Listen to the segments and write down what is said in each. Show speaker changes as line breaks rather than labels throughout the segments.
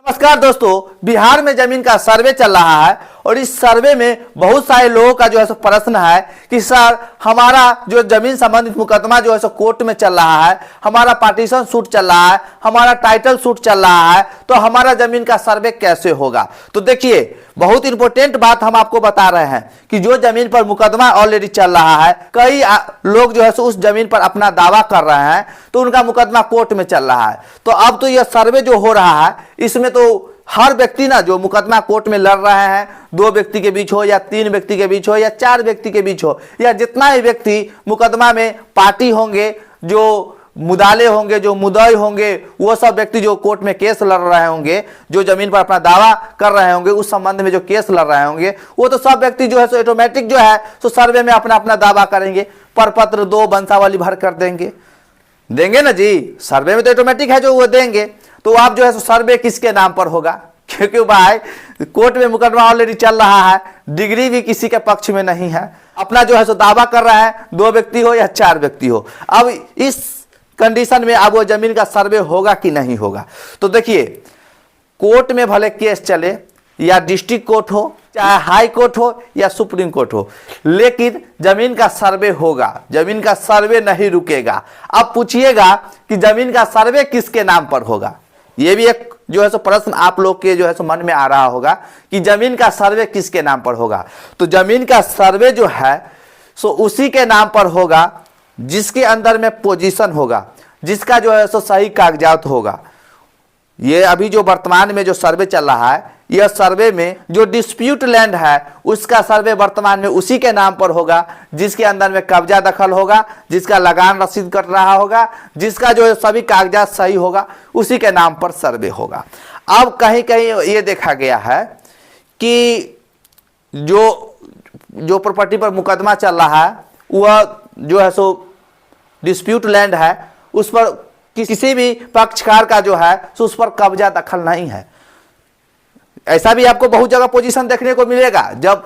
नमस्कार दोस्तों, बिहार में जमीन का सर्वे चल रहा है और इस सर्वे में बहुत सारे लोगों का जो है सो प्रश्न है कि सर हमारा जो जमीन संबंधित मुकदमा जो है सो कोर्ट में चल रहा है, हमारा पार्टीशन सूट चल रहा है, हमारा टाइटल सूट चल रहा है, तो हमारा जमीन का सर्वे कैसे होगा। तो देखिए, बहुत इंपॉर्टेंट बात हम आपको बता रहे हैं कि जो जमीन पर मुकदमा ऑलरेडी चल रहा है, कई लोग जो है सो उस जमीन पर अपना दावा कर रहे हैं, तो उनका मुकदमा कोर्ट में चल रहा है। तो अब तो यह सर्वे जो हो रहा है, इसमें तो हर व्यक्ति ना जो मुकदमा कोर्ट में लड़ रहे हैं, 2 व्यक्ति के बीच हो या 3 व्यक्ति के बीच हो या 4 व्यक्ति के बीच हो या जितना ही व्यक्ति मुकदमा में पार्टी होंगे, जो मुदाले होंगे, जो मुद्दई होंगे, वो सब व्यक्ति जो कोर्ट में केस लड़ रहे होंगे, जो जमीन पर अपना दावा कर रहे होंगे, उस संबंध में जो केस लड़ रहे होंगे, वो तो सब व्यक्ति जो है सो ऑटोमेटिक जो है सो सर्वे में अपना अपना दावा करेंगे, प्रपत्र 2 वंशावली भर कर देंगे ना जी। सर्वे में तो ऑटोमेटिक है जो वो देंगे। तो आप जो है सर्वे किसके नाम पर होगा, क्योंकि भाई कोर्ट में मुकदमा ऑलरेडी चल रहा है, डिग्री भी किसी के पक्ष में नहीं है, अपना जो है सो दावा कर रहा है, 2 व्यक्ति हो या 4 व्यक्ति हो। अब इस कंडीशन में अब वो जमीन का सर्वे होगा कि नहीं होगा। तो देखिए, कोर्ट में भले केस चले या डिस्ट्रिक्ट कोर्ट हो, चाहे हाई कोर्ट हो या सुप्रीम कोर्ट हो, लेकिन जमीन का सर्वे होगा, जमीन का सर्वे नहीं रुकेगा। अब पूछिएगा कि जमीन का सर्वे किसके नाम पर होगा, ये भी एक जो है सो प्रश्न आप लोग के जो है सो मन में आ रहा होगा कि जमीन का सर्वे किसके नाम पर होगा। तो जमीन का सर्वे जो है सो उसी के नाम पर होगा जिसके अंदर में पोजीशन होगा, जिसका जो है सो सही कागजात होगा। ये अभी जो वर्तमान में जो सर्वे चल रहा है, यह सर्वे में जो डिस्प्यूट लैंड है उसका सर्वे वर्तमान में उसी के नाम पर होगा जिसके अंदर में कब्जा दखल होगा, जिसका लगान रसीद कट रहा होगा, जिसका जो है सभी कागजात सही होगा, उसी के नाम पर सर्वे होगा। अब कहीं कहीं ये देखा गया है कि जो प्रॉपर्टी पर मुकदमा चल रहा है वह जो है सो डिस्प्यूट लैंड है, उस पर किसी भी पक्षकार का जो है सो उस पर कब्जा दखल नहीं है। ऐसा भी आपको बहुत जगह पोजीशन देखने को मिलेगा। जब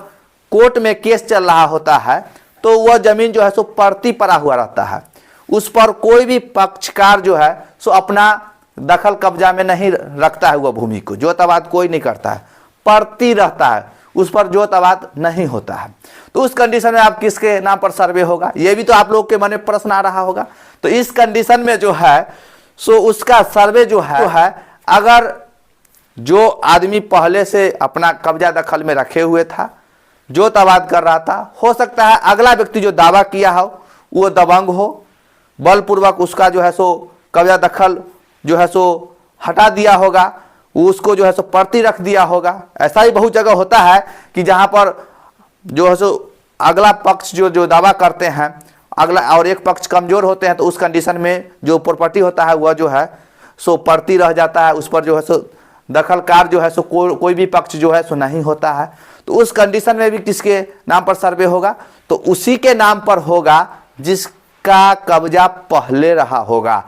कोर्ट में केस चल रहा होता है तो वह जमीन जो है सो परती पड़ा हुआ रहता है, उस पर कोई भी पक्षकार जो है सो अपना दखल कब्जा में नहीं रखता है, वह भूमि को जोत-आबाद कोई नहीं करता है, परती रहता है, उस पर जोत-आबाद नहीं होता है। तो उस कंडीशन में आप किसके नाम पर सर्वे होगा, ये भी तो आप लोग के मन में प्रश्न आ रहा होगा। तो इस कंडीशन में जो है सो उसका सर्वे जो है अगर जो आदमी पहले से अपना कब्जा दखल में रखे हुए था, जोत-आबाद कर रहा था, हो सकता है अगला व्यक्ति जो दावा किया हो वो दबंग हो, बलपूर्वक उसका जो है सो कब्जा दखल जो है सो हटा दिया होगा, उसको जो है सो परती रख दिया होगा। ऐसा ही बहुत जगह होता है कि जहां पर जो है सो अगला पक्ष जो दावा करते हैं, अगला और एक पक्ष कमजोर होते हैं, तो उस कंडीशन में जो प्रॉपर्टी होता है वह जो है सो परती रह जाता है, उस पर जो है सो दखलकार जो है सो कोई भी पक्ष जो है सो नहीं होता है। तो उस कंडीशन में भी किसके नाम पर सर्वे होगा, तो उसी के नाम पर होगा जिसका कब्जा पहले रहा होगा।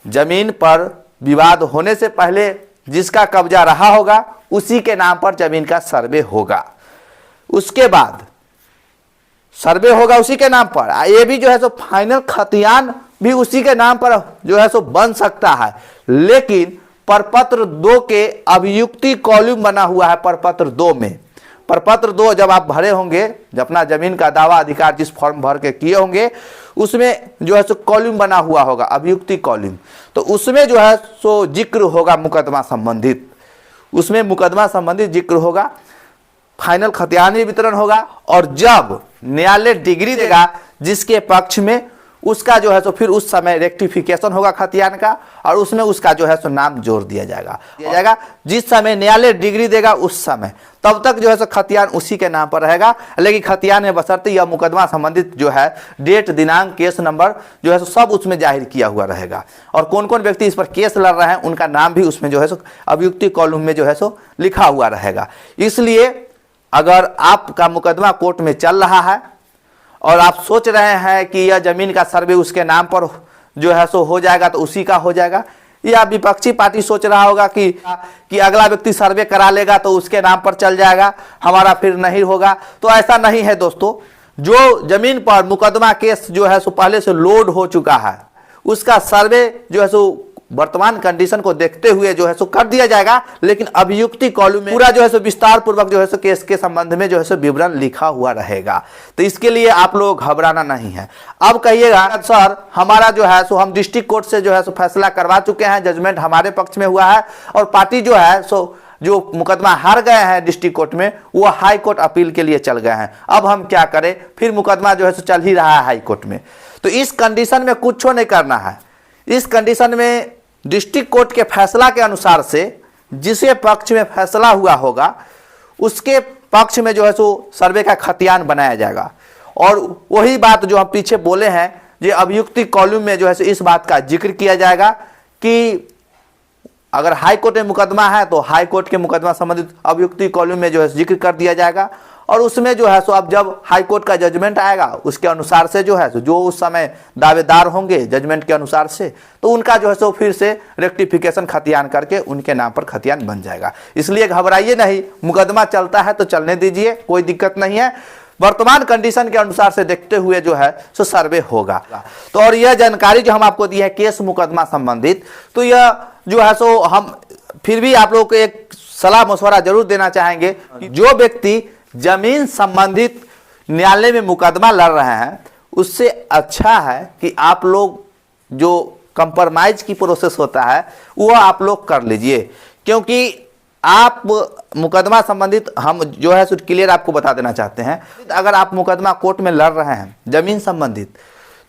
जमीन पर विवाद होने से पहले जिसका कब्जा रहा होगा उसी के नाम पर जमीन का सर्वे होगा। उसके बाद सर्वे होगा उसी के नाम पर, ये भी जो है सो फाइनल खतियान भी उसी के नाम पर जो है सो बन सकता है, लेकिन प्रपत्र 2 के अभियुक्ति कॉलम बना हुआ है। प्रपत्र 2 में, प्रपत्र 2 जब आप भरे होंगे, जब अपना जमीन का दावा अधिकार जिस फॉर्म भर के किए होंगे, उसमें जो है सो कॉलम बना हुआ होगा, अभियुक्ति कॉलम। तो उसमें जो है सो जिक्र होगा मुकदमा संबंधित, उसमें मुकदमा संबंधित जिक्र होगा, फाइनल खतियानी वितरण होगा, और जब न्यायालय डिग्री देगा जिसके पक्ष में, उसका जो है सो फिर उस समय रेक्टिफिकेशन होगा खतियान का, और उसमें उसका जो है सो नाम जोड़ दिया जाएगा जिस समय न्यायालय डिग्री देगा उस समय, तब तक जो है सो खतियान उसी के नाम पर रहेगा। लेकिन खतियान में बशर्ते यह मुकदमा संबंधित जो है डेट, दिनांक, केस नंबर जो है सो सब उसमें जाहिर किया हुआ रहेगा, और कौन कौन व्यक्ति इस पर केस लड़ रहे हैं उनका नाम भी उसमें जो है सो अभियुक्ति कॉलम में जो है सो लिखा हुआ रहेगा। इसलिए अगर आपका मुकदमा कोर्ट में चल रहा है और आप सोच रहे हैं कि यह जमीन का सर्वे उसके नाम पर जो है सो हो जाएगा, तो उसी का हो जाएगा, या विपक्षी पार्टी सोच रहा होगा कि अगला व्यक्ति सर्वे करा लेगा तो उसके नाम पर चल जाएगा, हमारा फिर नहीं होगा, तो ऐसा नहीं है दोस्तों। जो जमीन पर मुकदमा केस जो है सो पहले से लोड हो चुका है, उसका सर्वे जो है सो वर्तमान कंडीशन को देखते हुए जो है सो कर दिया जाएगा, लेकिन अभियुक्ति कॉलम में पूरा जो है सो विस्तार पूर्वक जो है सो केस के संबंध में जो है सो विवरण लिखा हुआ रहेगा। तो इसके लिए आप लोग घबराना नहीं है। अब कहिएगा सर हमारा जो है सो हम डिस्ट्रिक्ट कोर्ट से जो है सो फैसला करवा चुके हैं, जजमेंट हमारे पक्ष में हुआ है और पार्टी जो है सो जो मुकदमा हार गए हैं डिस्ट्रिक्ट कोर्ट में वो हाई कोर्ट अपील के लिए चल गए हैं, अब हम क्या करें, फिर मुकदमा जो है सो चल ही रहा है हाई कोर्ट में। तो इस कंडीशन में कुछ नहीं करना है। इस कंडीशन में डिस्ट्रिक्ट कोर्ट के फैसला के अनुसार से जिसे पक्ष में फैसला हुआ होगा उसके पक्ष में जो है सो सर्वे का खतियान बनाया जाएगा। और वही बात जो हम पीछे बोले हैं, ये अभियुक्ति कॉलम में जो है सो इस बात का जिक्र किया जाएगा कि अगर हाई कोर्ट में मुकदमा है तो हाई कोर्ट के मुकदमा संबंधित अभियुक्ति कॉलम में जो है जिक्र कर दिया जाएगा। और उसमें जो है सो अब जब हाई कोर्ट का जजमेंट आएगा उसके अनुसार से जो है सो जो उस समय दावेदार होंगे जजमेंट के अनुसार से, तो उनका जो है सो फिर से रेक्टिफिकेशन खतियान करके उनके नाम पर खतियान बन जाएगा। इसलिए घबराइए नहीं, मुकदमा चलता है तो चलने दीजिए, कोई दिक्कत नहीं है। वर्तमान कंडीशन के अनुसार से देखते हुए जो है सो सर्वे होगा। तो और यह जानकारी जो हम आपको दी है केस मुकदमा संबंधित, तो यह जो है सो हम फिर भी आप लोगों को एक सलाह मशवरा जरूर देना चाहेंगे कि जो व्यक्ति जमीन संबंधित न्यायालय में मुकदमा लड़ रहे हैं उससे अच्छा है कि आप लोग जो कंप्रोमाइज की प्रोसेस होता है वो आप लोग कर लीजिए, क्योंकि आप मुकदमा संबंधित हम जो है सो क्लियर आपको बता देना चाहते हैं, अगर आप मुकदमा कोर्ट में लड़ रहे हैं जमीन संबंधित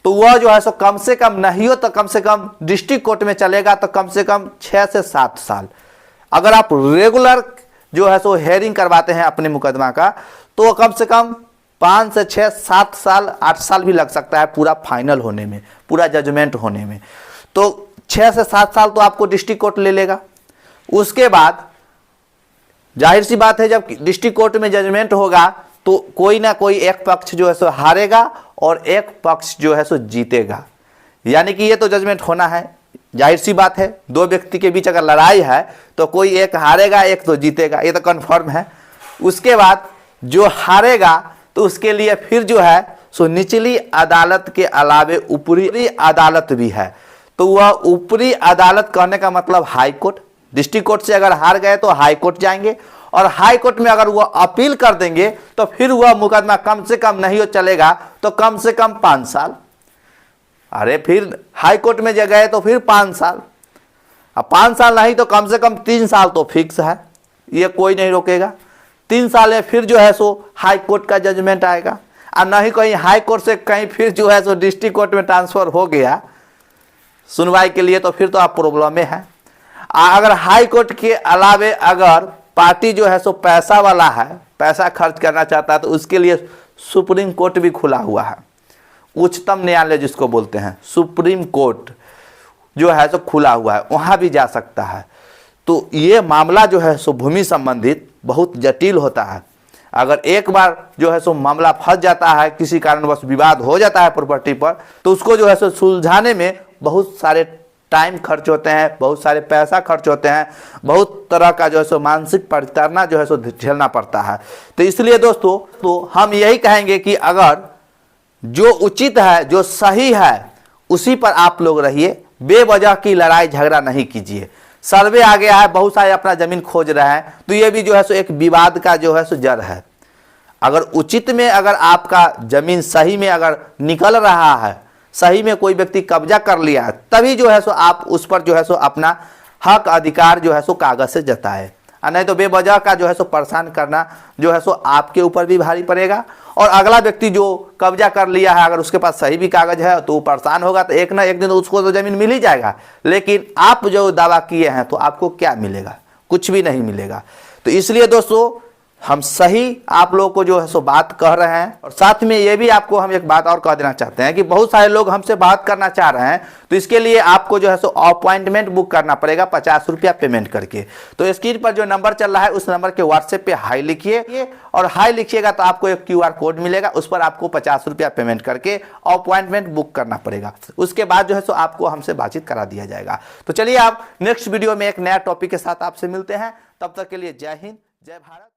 तो वह जो है सो कम से कम नहीं हो तो कम से कम डिस्ट्रिक्ट कोर्ट में चलेगा तो कम से कम 6 से 7 साल। अगर आप रेगुलर जो है सो हेयरिंग करवाते हैं अपने मुकदमा का तो कम से कम 5 से 6 7 साल 8 साल भी लग सकता है पूरा फाइनल होने में, पूरा जजमेंट होने में। तो 6 से 7 साल तो आपको डिस्ट्रिक्ट कोर्ट ले लेगा। उसके बाद जाहिर सी बात है जब डिस्ट्रिक्ट कोर्ट में जजमेंट होगा तो कोई ना कोई एक पक्ष जो है सो हारेगा और एक पक्ष जो है सो जीतेगा, यानी कि ये तो जजमेंट होना है। जाहिर सी बात है दो व्यक्ति के बीच अगर लड़ाई है तो कोई एक हारेगा एक तो जीतेगा, ये तो कन्फर्म है। उसके बाद जो हारेगा तो उसके लिए फिर जो है सो निचली अदालत के अलावे ऊपरी अदालत भी है। तो वह ऊपरी अदालत कहने का मतलब हाई कोर्ट। डिस्ट्रिक्ट कोर्ट से अगर हार गए तो हाई कोर्ट जाएंगे और हाई कोर्ट में अगर वह अपील कर देंगे तो फिर वह मुकदमा कम से कम नहीं हो चलेगा तो कम से कम 5 साल। अरे फिर हाई कोर्ट में गए तो फिर 5 साल, अब 5 साल नहीं तो कम से कम 3 साल तो फिक्स है, ये कोई नहीं रोकेगा। 3 साल में फिर जो है सो हाई कोर्ट का जजमेंट आएगा और नहीं कहीं हाई कोर्ट से कहीं फिर जो है सो डिस्ट्रिक्ट कोर्ट में ट्रांसफर हो गया सुनवाई के लिए तो फिर तो आप प्रॉब्लम में है। अगर हाई कोर्ट के अलावे अगर पार्टी जो है सो पैसा वाला है, पैसा खर्च करना चाहता है तो उसके लिए सुप्रीम कोर्ट भी खुला हुआ है। उच्चतम न्यायालय जिसको बोलते हैं सुप्रीम कोर्ट जो है सो खुला हुआ है, वहाँ भी जा सकता है। तो ये मामला जो है सो भूमि संबंधित बहुत जटिल होता है। अगर एक बार जो है सो मामला फंस जाता है, किसी कारणवश विवाद हो जाता है प्रॉपर्टी पर, तो उसको जो है सो सुलझाने में बहुत सारे टाइम खर्च होते हैं, बहुत सारे पैसा खर्च होते हैं, बहुत तरह का जो है सो मानसिक प्रताड़ना जो है सो झेलना पड़ता है। तो इसलिए दोस्तों तो हम यही कहेंगे कि अगर जो उचित है जो सही है उसी पर आप लोग रहिए, बेवजह की लड़ाई झगड़ा नहीं कीजिए। सर्वे आ गया है, बहुत सारे अपना जमीन खोज रहे हैं तो ये भी जो है सो एक विवाद का जो है सो जड़ है। अगर उचित में अगर आपका जमीन सही में अगर निकल रहा है, सही में कोई व्यक्ति कब्जा कर लिया है, तभी जो है सो आप उस पर जो है सो अपना हक अधिकार जो है सो कागज से जताए, और नहीं तो बेवजह का जो है सो परेशान करना जो है सो आपके ऊपर भी भारी पड़ेगा। और अगला व्यक्ति जो कब्जा कर लिया है अगर उसके पास सही भी कागज है तो वो परेशान होगा, तो एक ना एक दिन तो उसको तो जमीन मिल ही जाएगा। लेकिन आप जो दावा किए हैं तो आपको क्या मिलेगा? कुछ भी नहीं मिलेगा। तो इसलिए दोस्तों हम सही आप लोगों को जो है सो बात कह रहे हैं। और साथ में ये भी आपको हम एक बात और कह देना चाहते हैं कि बहुत सारे लोग हमसे बात करना चाह रहे हैं, तो इसके लिए आपको जो है सो अपॉइंटमेंट बुक करना पड़ेगा 50 रुपया पेमेंट करके। तो स्क्रीन पर जो नंबर चल रहा है उस नंबर के व्हाट्सएप पे हाई लिखिए, और हाई लिखिएगा तो आपको एक QR कोड मिलेगा, उस पर आपको 50 रुपया पेमेंट करके अपॉइंटमेंट बुक करना पड़ेगा। उसके बाद जो है सो आपको हमसे बातचीत करा दिया जाएगा। तो चलिए आप नेक्स्ट वीडियो में एक नया टॉपिक के साथ आपसे मिलते हैं। तब तक के लिए जय हिंद, जय भारत।